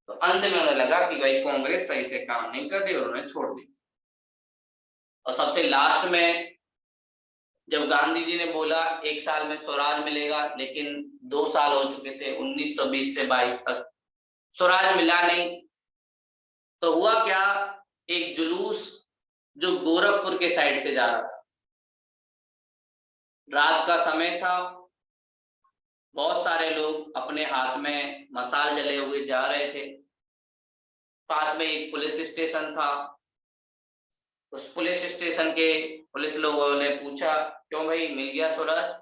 तो अंत में उन्हें लगा कि भाई कांग्रेस सही से काम नहीं कर रही, और उन्हें छोड़ दी। और सबसे लास्ट में जब गांधी जी ने बोला 1 साल में स्वराज मिलेगा, लेकिन 2 साल हो चुके थे, 1920 से 22 तक स्वराज मिला नहीं। तो हुआ क्या, एक जुलूस जो गोरखपुर के साइड से जा रहा था, रात का समय था, बहुत सारे लोग अपने हाथ में मशाल जले हुए जा रहे थे। पास में एक पुलिस स्टेशन था, उस पुलिस स्टेशन के पुलिस लोगों ने पूछा क्यों भाई मिल गया स्वराज?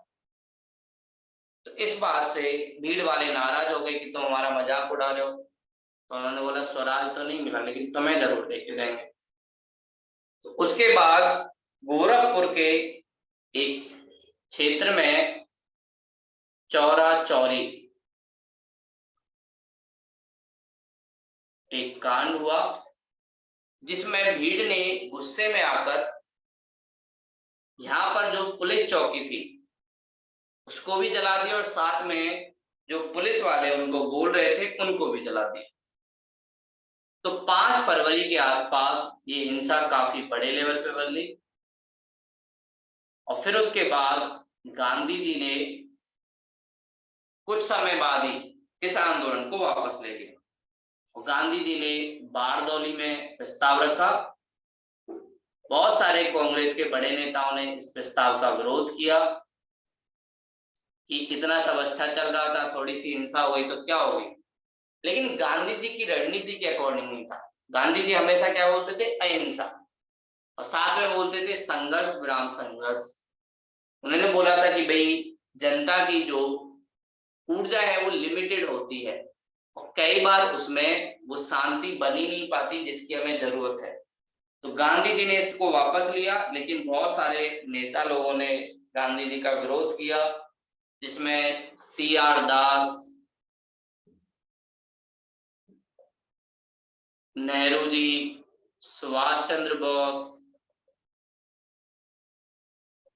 तो इस बात से भीड़ वाले नाराज हो गए कि तुम हमारा मजाक उड़ा रहे हो। तो उन्होंने बोला स्वराज तो नहीं मिला, लेकिन तुम्हें जरूर देके देंगे। तो उसके बाद गोरखपुर के एक क्षेत्र में चौरा चौरी एक कांड हुआ, जिसमें भीड़ ने गुस्से में आकर यहाँ पर जो पुलिस चौकी थी उसको भी जला दिया, और साथ में जो पुलिस वाले उनको बोल रहे थे उनको भी जला दिया। तो 5 फरवरी के आसपास ये हिंसा काफी बड़े लेवल पे बदली, और फिर उसके बाद गांधी जी ने कुछ समय बाद ही इस आंदोलन को वापस ले लिया, और गांधी जी ने बारदौली में प्रस्ताव रखा। बहुत सारे कांग्रेस के बड़े नेताओं ने इस प्रस्ताव का विरोध किया कि इतना सब अच्छा चल रहा था, थोड़ी सी हिंसा हो गई तो क्या हो गई। लेकिन गांधी जी की रणनीति के अकॉर्डिंग नहीं था। गांधी जी हमेशा क्या बोलते थे, अहिंसा, और साथ में बोलते थे संघर्ष विराम संघर्ष। उन्होंने बोला था कि भाई जनता की जो ऊर्जा है वो लिमिटेड होती है, और कई बार उसमें वो शांति बनी नहीं पाती जिसकी हमें जरूरत है। तो गांधी जी ने इसको वापस लिया, लेकिन बहुत सारे नेता लोगों ने गांधी जी का विरोध किया, जिसमें CR दास, नेहरू जी, सुभाष चंद्र बोस,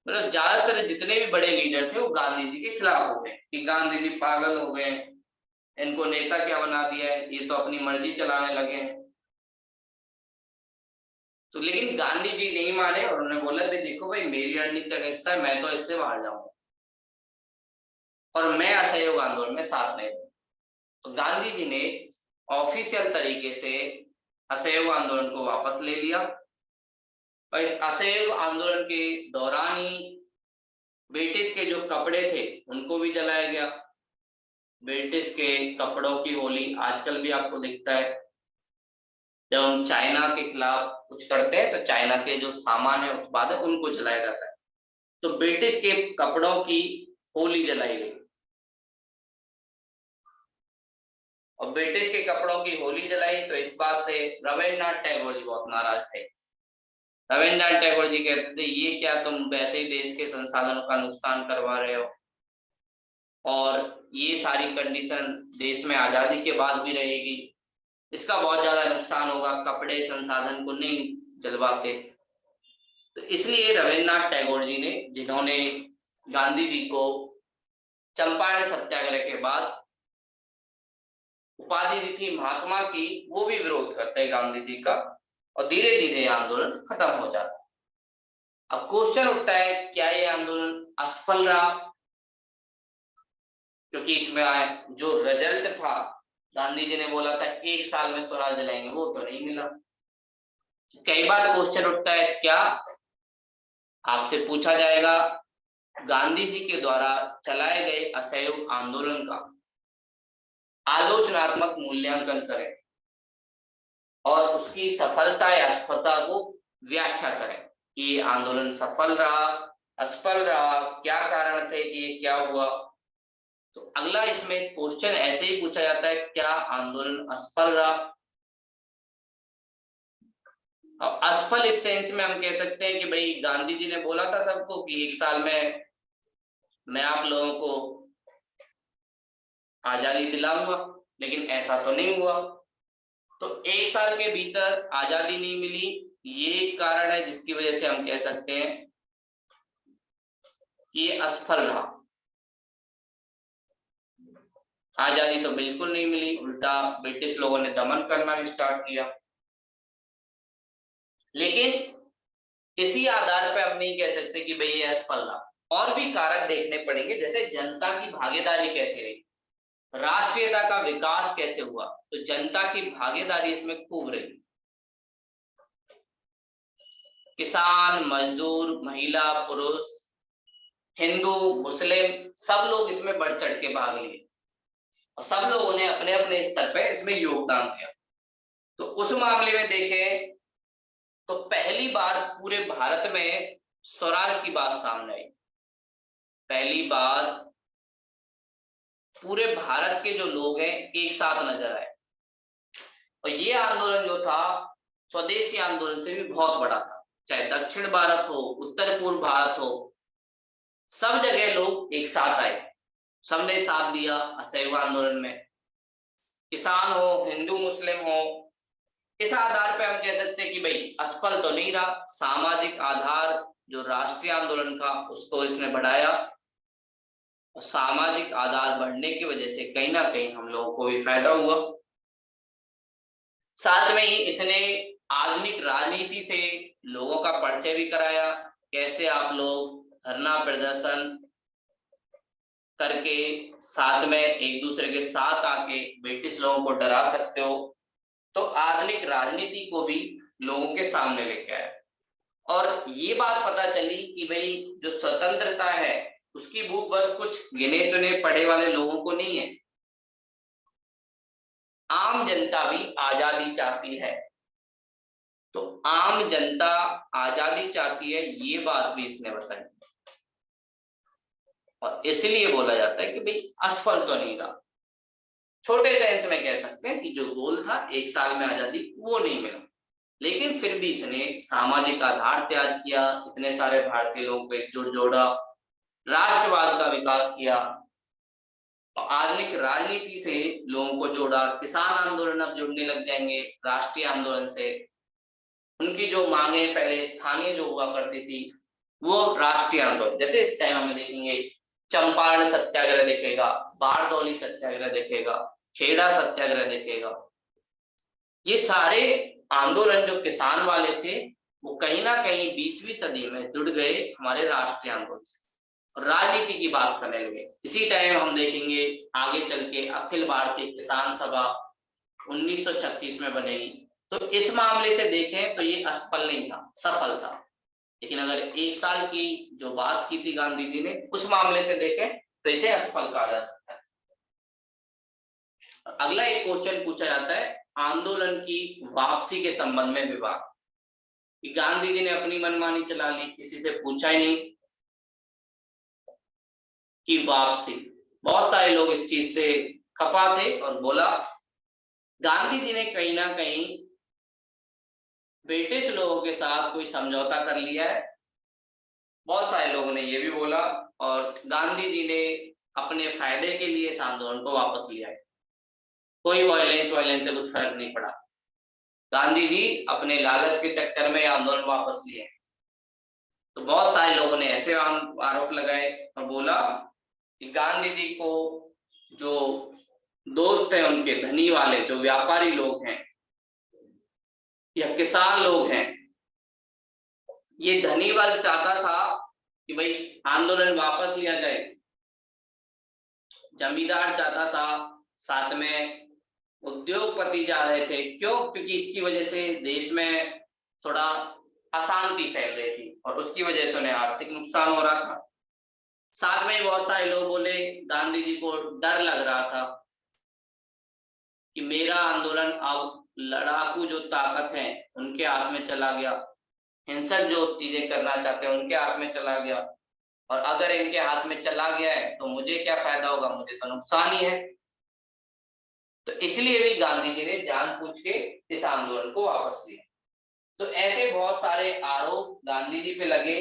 मतलब ज्यादातर जितने भी बड़े लीडर थे वो गांधी जी के खिलाफ हो गए कि गांधी जी पागल हो गए, इनको नेता क्या बना दिया है, ये तो अपनी मर्जी चलाने लगे हैं। तो लेकिन गांधी जी नहीं माने, और उन्होंने बोला भाई देखो भाई मेरी रणनीति का हिस्सा है, मैं तो इससे बाहर जाऊंगा और मैं असहयोग आंदोलन में साथ नहीं दूंगा। तो गांधी जी ने ऑफिशियल तरीके से असहयोग आंदोलन को वापस ले लिया, और इस असहयोग आंदोलन के दौरान ही ब्रिटिश के जो कपड़े थे उनको भी जलाया गया। ब्रिटिश के कपड़ों की होली आजकल भी आपको दिखता है। जब हम चाइना के खिलाफ कुछ करते हैं तो चाइना के जो सामान है, उत्पाद है, उनको जलाया जाता है। तो ब्रिटिश के कपड़ों की होली जलाई गई। और ब्रिटिश के कपड़ों की होली जलाई तो इस बात से रविन्द्रनाथ टैगोर जी बहुत नाराज थे। रविन्द्रनाथ टैगोर जी कहते थे ये क्या तुम वैसे ही देश के संसाधनों का नुकसान करवा रहे हो, और ये सारी कंडीशन देश में आजादी के बाद भी रहेगी, इसका बहुत ज्यादा नुकसान होगा, कपड़े संसाधन को नहीं जलवाते। तो इसलिए रविन्द्रनाथ टैगोर जी ने, जिन्होंने गांधी जी को चंपारण सत्याग्रह के बाद उपाधि दी थी महात्मा की, वो भी विरोध करते हैं गांधी जी का, और धीरे धीरे आंदोलन खत्म हो जाता है। अब क्वेश्चन उठता है क्या ये आंदोलन असफल रहा? क्योंकि इसमें जो रिजल्ट था, गांधी जी ने बोला था 1 साल में स्वराज दिलाएंगे, वो तो नहीं मिला। कई बार क्वेश्चन उठता है, क्या आपसे पूछा जाएगा गांधी जी के द्वारा चलाए गए असहयोग आंदोलन का आलोचनात्मक मूल्यांकन करें और उसकी सफलता या असफलता को व्याख्या करें कि ये आंदोलन सफल रहा, असफल रहा, क्या कारण थे कि ये क्या हुआ। तो अगला इसमें क्वेश्चन ऐसे ही पूछा जाता है, क्या आंदोलन असफल रहा? अब असफल इस सेंस में हम कह सकते हैं कि भाई गांधी जी ने बोला था सबको कि 1 साल में मैं आप लोगों को आजादी दिलाऊंगा, लेकिन ऐसा तो नहीं हुआ। तो 1 साल के भीतर आजादी नहीं मिली, ये एक कारण है जिसकी वजह से हम कह सकते हैं ये असफल रहा। आजादी तो बिल्कुल नहीं मिली, उल्टा ब्रिटिश लोगों ने दमन करना स्टार्ट किया। लेकिन इसी आधार पे हम नहीं कह सकते कि भाई ये असफल रहा, और भी कारक देखने पड़ेंगे, जैसे जनता की भागीदारी कैसी रही, राष्ट्रीयता का विकास कैसे हुआ। तो जनता की भागीदारी इसमें खूब रही। किसान, मजदूर, महिला, पुरुष, हिंदू, मुस्लिम, सब लोग इसमें बढ़ चढ़ के भाग लिए और सब लोगों ने अपने अपने स्तर पे इसमें योगदान दिया। तो उस मामले में देखें तो पहली बार पूरे भारत में स्वराज की बात सामने आई। पहली बार पूरे भारत के जो लोग हैं एक साथ नजर आए, और ये आंदोलन जो था स्वदेशी आंदोलन से भी बहुत बड़ा था। चाहे दक्षिण भारत हो, उत्तर पूर्व भारत हो, सब जगह लोग एक साथ आए, सबने साथ दिया असहयोग आंदोलन में। किसान हो, हिंदू मुस्लिम हो, इस आधार पे हम कह सकते हैं कि भाई असफल तो नहीं रहा। सामाजिक आधार जो राष्ट्रीय आंदोलन का, उसको इसने बढ़ाया, और सामाजिक आधार बढ़ने की वजह से कहीं ना कहीं हम लोगों को भी फायदा हुआ। साथ में ही इसने आधुनिक राजनीति से लोगों का परिचय भी कराया, कैसे आप लोग धरना प्रदर्शन करके साथ में एक दूसरे के साथ आके ब्रिटिश लोगों को डरा सकते हो। तो आधुनिक राजनीति को भी लोगों के सामने लेके आया, और ये बात पता चली कि भाई जो स्वतंत्रता है उसकी भूख बस कुछ गिने चुने पढ़े वाले लोगों को नहीं है, आम जनता भी आजादी चाहती है। तो आम जनता आजादी चाहती है, ये बात भी इसने बताई, और इसलिए बोला जाता है कि भाई असफल तो नहीं रहा। छोटे सेंस में कह सकते हैं कि जो गोल था 1 साल में आजादी, वो नहीं मिला, लेकिन फिर भी इसने सामाजिक आधार तैयार किया, इतने सारे भारतीय लोगों को एकजुट जोड़ा, राष्ट्रवाद का विकास किया, और आधुनिक राजनीति से लोगों को जोड़ा। किसान आंदोलन अब जुड़ने लग जाएंगे राष्ट्रीय आंदोलन से, उनकी जो मांगे पहले स्थानीय जो हुआ करती थी वो राष्ट्रीय आंदोलन, जैसे इस टाइम हमें देखेंगे चंपारण सत्याग्रह दिखेगा, बारदौली सत्याग्रह दिखेगा, खेड़ा सत्याग्रह दिखेगा। ये सारे आंदोलन जो किसान वाले थे वो कहीं ना कहीं 20वीं सदी में जुड़ गए हमारे राष्ट्रीय आंदोलन से, और राजनीति की बात करने लगे। इसी टाइम हम देखेंगे आगे चल के अखिल भारतीय किसान सभा 1936 में बनेगी। तो इस मामले से देखें तो ये असफल नहीं था, सफल था। लेकिन अगर 1 साल की जो बात की थी गांधी जी ने, उस मामले से देखें तो इसे असफल कहा जा सकता है। अगला एक क्वेश्चन पूछा जाता है आंदोलन की वापसी के संबंध में विवाद, कि गांधी जी ने अपनी मनमानी चला ली, किसी से पूछा ही नहीं कि वापसी। बहुत सारे लोग इस चीज से खफा थे और बोला गांधी जी ने कहीं ना कहीं ब्रिटिश लोगों के साथ कोई समझौता कर लिया है। बहुत सारे लोगों ने ये भी बोला, और गांधी जी ने अपने फायदे के लिए इस आंदोलन को वापस लिया है। कोई वायलेंस से कुछ फर्क नहीं पड़ा, गांधी जी अपने लालच के चक्कर में आंदोलन वापस लिए। तो बहुत सारे लोगों ने ऐसे आरोप लगाए और बोला कि गांधी जी को जो दोस्त हैं उनके धनी वाले जो व्यापारी लोग हैं या किसान लोग हैं, ये धनी वर्ग चाहता था कि भाई आंदोलन वापस लिया जाए, जमींदार चाहता था, साथ में उद्योगपति जा रहे थे। क्यों? क्योंकि इसकी वजह से देश में थोड़ा अशांति फैल रही थी और उसकी वजह से उन्हें आर्थिक नुकसान हो रहा था। साथ में बहुत सारे लोग बोले गांधी जी को डर लग रहा था कि मेरा आंदोलन अब लड़ाकू जो ताकत है उनके हाथ में चला गया, हिंसक जो चीजें करना चाहते हैं उनके हाथ में चला गया, और अगर इनके हाथ में चला गया है तो मुझे क्या फायदा होगा, मुझे तो नुकसान ही है। तो इसलिए भी गांधी जी ने जानबूझ के इस आंदोलन को वापस लिया। तो ऐसे बहुत सारे आरोप गांधी जी पे लगे।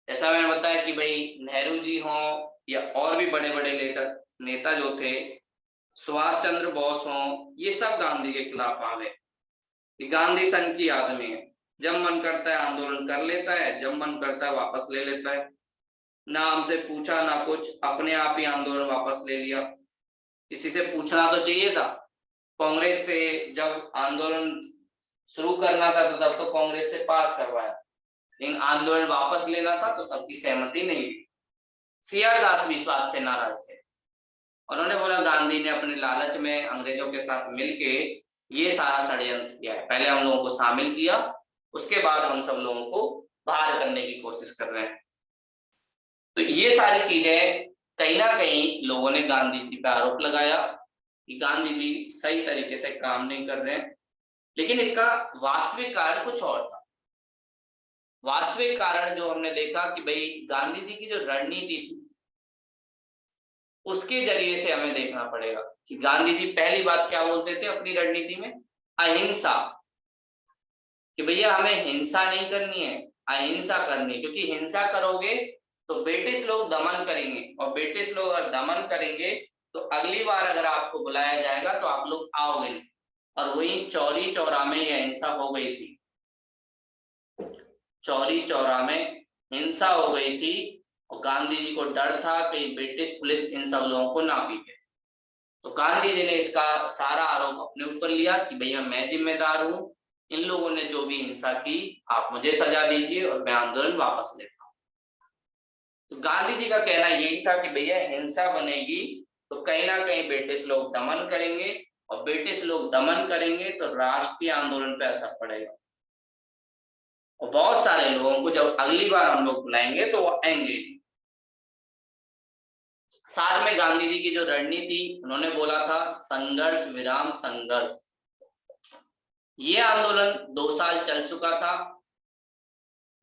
ऐसा मैंने बताया कि भाई नेहरू जी हों या और भी बड़े बड़े नेता जो थे, सुभाष चंद्र बोस हों, ये सब गांधी के खिलाफ आ गए कि गांधी संघ की आदमी है, जब मन करता है आंदोलन कर लेता है, जब मन करता है वापस ले लेता है, ना हमसे पूछा ना कुछ, अपने आप ही आंदोलन वापस ले लिया। किसी से पूछना तो चाहिए था। कांग्रेस से जब आंदोलन शुरू करना था तो तब तो कांग्रेस से पास करवाया, लेकिन आंदोलन वापस लेना था तो सबकी सहमति नहीं थी। सीआर दास भी इस बात से नाराज थे। उन्होंने बोला गांधी ने अपने लालच में अंग्रेजों के साथ मिलके ये सारा षड्यंत्र किया है, पहले हम लोगों को शामिल किया, उसके बाद हम सब लोगों को बाहर करने की कोशिश कर रहे हैं। तो ये सारी चीजें कहीं ना कहीं लोगों ने गांधी जी पर आरोप लगाया कि गांधी जी सही तरीके से काम नहीं कर रहे हैं। लेकिन इसका वास्तविक कारण कुछ और था। वास्तविक कारण जो हमने देखा कि भाई गांधी जी की जो रणनीति थी उसके जरिए से हमें देखना पड़ेगा कि गांधी जी पहली बात क्या बोलते थे अपनी रणनीति में, अहिंसा, कि भैया हमें हिंसा नहीं करनी है, अहिंसा करनी है, क्योंकि हिंसा करोगे तो ब्रिटिश लोग दमन करेंगे, और ब्रिटिश लोग अगर दमन करेंगे तो अगली बार अगर आपको बुलाया जाएगा तो आप लोग आओगे नहीं। और वही चौरी चौरा में यह हिंसा हो गई थी, चौरी चौरा में हिंसा हो गई थी, और गांधी जी को डर था कि ब्रिटिश पुलिस इन सब लोगों को ना पीटे। तो गांधी जी ने इसका सारा आरोप अपने ऊपर लिया कि भैया मैं जिम्मेदार हूँ, इन लोगों ने जो भी हिंसा की आप मुझे सजा दीजिए और मैं आंदोलन वापस लेता हूँ। तो गांधी जी का कहना यही था कि भैया हिंसा बनेगी तो कहीं ना कहीं ब्रिटिश लोग दमन करेंगे, और ब्रिटिश लोग दमन करेंगे तो राष्ट्रीय आंदोलन पे असर पड़ेगा, और बहुत सारे लोगों को जब अगली बार हम लोग बुलाएंगे तो वो आएंगे। साथ में गांधी जी की जो रणनीति, उन्होंने बोला था संघर्ष विराम संघर्ष। ये आंदोलन 2 साल चल चुका था।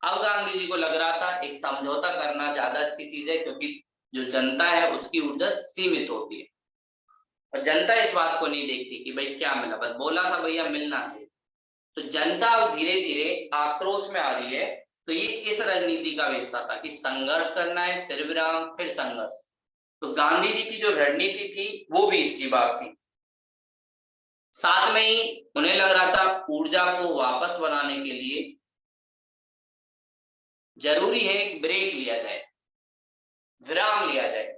अब गांधी जी को लग रहा था एक समझौता करना ज्यादा अच्छी चीज है, क्योंकि जो जनता है उसकी ऊर्जा सीमित होती है, और जनता इस बात को नहीं देखती कि भाई क्या मिला, बस बोला था भैया मिलना चाहिए। तो जनता अब धीरे धीरे आक्रोश में आ रही है। तो ये इस रणनीति का हिस्सा था कि संघर्ष करना है, फिर विराम, फिर संघर्ष। तो गांधी जी की जो रणनीति थी वो भी इसकी बात थी। साथ में ही उन्हें लग रहा था ऊर्जा को वापस बनाने के लिए जरूरी है एक ब्रेक लिया जाए, विराम लिया जाए,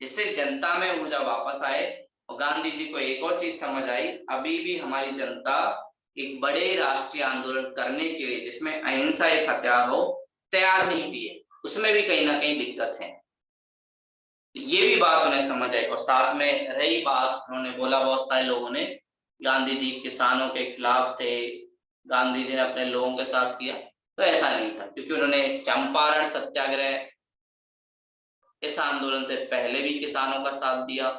जिससे जनता में ऊर्जा वापस आए। और गांधी जी को एक और चीज समझ आई, अभी भी हमारी जनता एक बड़े राष्ट्रीय आंदोलन करने के लिए जिसमें अहिंसा एक हथियार हो तैयार नहीं हुई है, उसमें भी कहीं ना कहीं दिक्कत है। ये भी बात उन्हें समझ आई। और साथ में रही बात, उन्होंने बोला बहुत सारे लोगों ने गांधी जी किसानों के खिलाफ थे, गांधी जी ने अपने लोगों के साथ किया। तो ऐसा नहीं था, क्योंकि उन्होंने चंपारण सत्याग्रह, इस आंदोलन से पहले भी किसानों का साथ दिया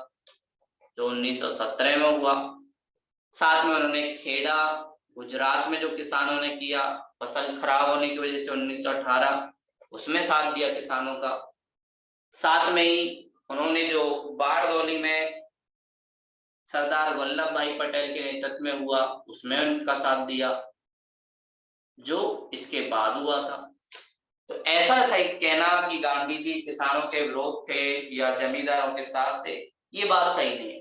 जो 1917 में हुआ। साथ में उन्होंने खेड़ा गुजरात में जो किसानों ने किया फसल खराब होने की वजह से 1918, उसमें साथ दिया किसानों का। साथ में ही उन्होंने जो बारडोली में सरदार वल्लभ भाई पटेल के नेतृत्व में हुआ, उसमें उनका साथ दिया, जो इसके बाद हुआ था। तो ऐसा सही कहना कि गांधी जी किसानों के विरोध थे या जमींदारों के साथ थे, ये बात सही नहीं है।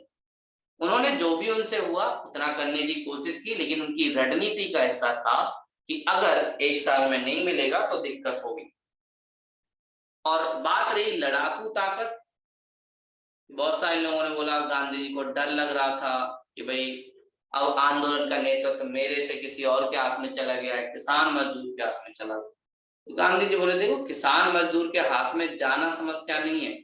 उन्होंने जो भी उनसे हुआ उतना करने की कोशिश की, लेकिन उनकी रणनीति का हिस्सा था कि अगर 1 साल में नहीं मिलेगा तो दिक्कत होगी। और बात रही लड़ाकू ताकत, बहुत सारे लोगों ने बोला गांधी जी को डर लग रहा था कि भाई अब आंदोलन का नेतृत्व मेरे से किसी और के हाथ में चला गया है, किसान मजदूर के हाथ में चला गया। तो गांधी जी बोले देखो, किसान मजदूर के हाथ में जाना समस्या नहीं है,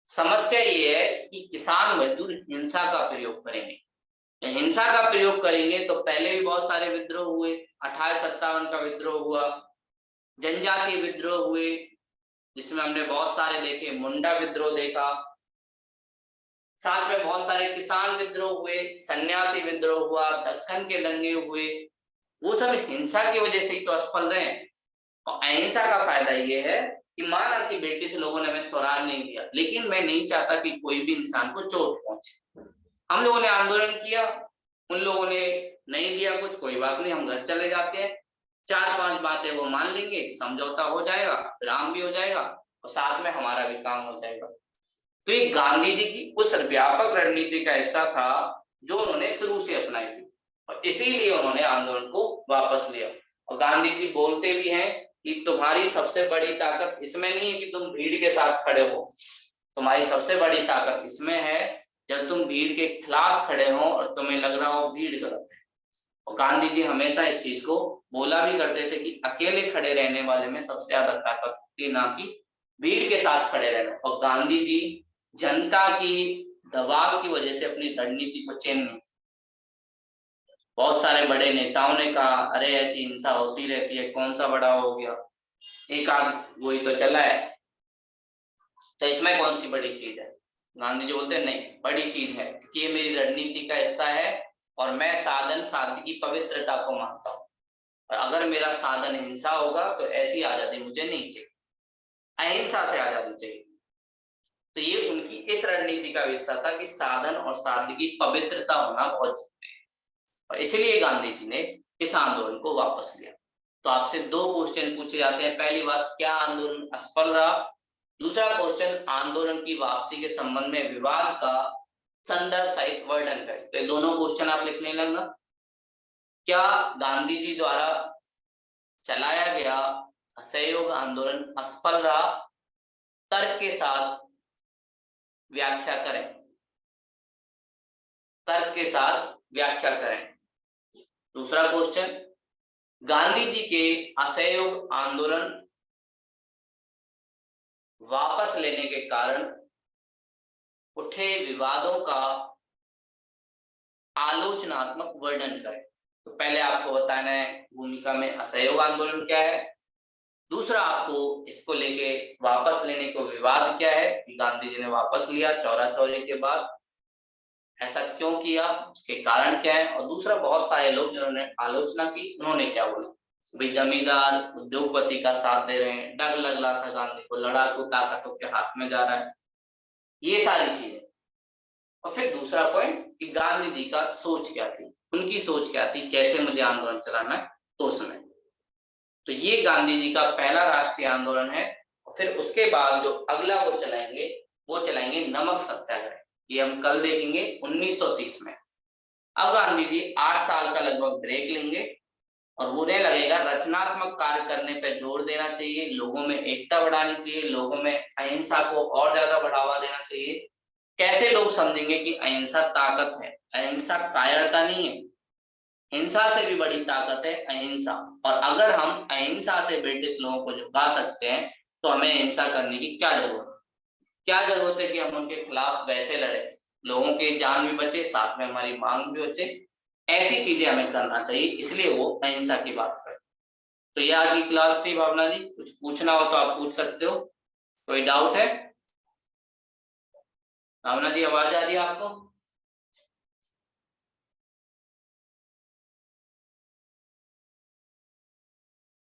समस्या ये है कि किसान मजदूर हिंसा का प्रयोग करेंगे। हिंसा का प्रयोग करेंगे तो पहले भी बहुत सारे विद्रोह हुए, 1857 का विद्रोह हुआ, जनजातीय विद्रोह हुए जिसमें हमने बहुत सारे देखे, मुंडा विद्रोह देखा, साथ में बहुत सारे किसान विद्रोह हुए, सन्यासी विद्रोह हुआ, दक्कन के दंगे हुए, वो सब हिंसा की वजह से ही तो असफल रहे हैं। और अहिंसा का फायदा ये है कि माना कि ब्रिटिश लोगों ने हमें स्वराज नहीं दिया, लेकिन मैं नहीं चाहता कि कोई भी इंसान को चोट पहुंचे। हम लोगों ने आंदोलन किया, उन लोगों ने नहीं दिया कुछ, कोई बात नहीं, हम घर चले जाते हैं, 4-5 बातें वो मान लेंगे, समझौता हो जाएगा, विराम भी हो जाएगा और साथ में हमारा भी काम हो जाएगा। तो ये गांधी जी की उस व्यापक रणनीति का हिस्सा था जो उन्होंने शुरू से अपनाई थी, और इसीलिए उन्होंने आंदोलन को वापस लिया। और गांधी जी बोलते भी हैं कि तुम्हारी सबसे बड़ी ताकत इसमें नहीं है कि तुम भीड़ के साथ खड़े हो, तुम्हारी सबसे बड़ी ताकत इसमें है जब तुम भीड़ के खिलाफ खड़े हो और तुम्हें लग रहा हो भीड़ गलत है। और गांधी जी हमेशा इस चीज को बोला भी करते थे कि अकेले खड़े रहने वाले में सबसे ज्यादा ताकत होती है, ना कि भीड़ के साथ खड़े रहना। और गांधी जी जनता की दबाव की वजह से अपनी रणनीति को चेंज नहीं। बहुत सारे बड़े नेताओं ने कहा अरे ऐसी हिंसा होती रहती है, कौन सा बड़ा हो गया, एक आध वही तो चला है, तो इसमें कौन सी बड़ी चीज है। गांधी जी बोलते हैं नहीं, बड़ी चीज है, क्योंकि ये मेरी रणनीति का हिस्सा है और मैं साधन साध्य की पवित्रता को मानता हूँ, और अगर मेरा साधन हिंसा होगा तो ऐसी आजादी मुझे नहीं चाहिए, अहिंसा से आजादी चाहिए। तो ये उनकी इस रणनीति का विस्तार था कि साधन और साध्य की पवित्रता होना बहुत जरूरी है, और इसलिए गांधी जी ने इस आंदोलन को वापस लिया। तो आपसे 2 क्वेश्चन पूछे जाते हैं, पहली बात क्या आंदोलन असफल रहा, दूसरा क्वेश्चन आंदोलन की वापसी के संबंध में विवाद का संदर्भ सहित वर्णन करें। तो ये दोनों क्वेश्चन आप लिखने लगना। क्या गांधी जी द्वारा चलाया गया असहयोग आंदोलन असफल रहा, तर्क के साथ व्याख्या करें, तर्क के साथ व्याख्या करें। दूसरा क्वेश्चन, गांधी जी के असहयोग आंदोलन वापस लेने के कारण उठे विवादों का आलोचनात्मक वर्णन करें। तो पहले आपको बताना है भूमिका में असहयोग आंदोलन क्या है, दूसरा आपको इसको लेके वापस लेने को विवाद क्या है कि गांधी जी ने वापस लिया चौरा चौरी के बाद, ऐसा क्यों किया, उसके कारण क्या है, और दूसरा बहुत सारे लोग जिन्होंने आलोचना की उन्होंने क्या बोला, भाई जमींदार उद्योगपति का साथ दे रहे हैं, डर लग रहा था गांधी को, लड़ाकू ताकतों के हाथ में जा रहा है, ये सारी चीजें। और फिर दूसरा पॉइंट कि गांधी जी का सोच क्या थी, उनकी सोच क्या थी, कैसे मुझे आंदोलन चलाना है तो समय। तो ये गांधी जी का पहला राष्ट्रीय आंदोलन है। और फिर उसके बाद जो अगला वो चलाएंगे नमक सत्याग्रह, ये हम कल देखेंगे 1930 में। अब गांधी जी 8 साल का लगभग ब्रेक लेंगे और उन्हें लगेगा रचनात्मक कार्य करने पर जोर देना चाहिए, लोगों में एकता बढ़ानी चाहिए, लोगों में अहिंसा को और ज्यादा बढ़ावा देना चाहिए। कैसे लोग समझेंगे कि अहिंसा ताकत है, अहिंसा कायरता नहीं है, हिंसा से भी बड़ी ताकत है अहिंसा। और अगर हम अहिंसा से ब्रिटिश लोगों को झुका सकते हैं तो हमें हिंसा करने की क्या जरूरत है, क्या जरूरत है कि हम उनके खिलाफ वैसे लड़े, लोगों के जान भी बचे, साथ में हमारी मांग भी बचे, ऐसी चीजें हमें करना चाहिए, इसलिए वो अहिंसा की बात करते। तो ये आज की क्लास थी भावना जी, कुछ पूछना हो तो आप पूछ सकते हो। कोई डाउट है? भावना जी आवाज आ रही है आपको?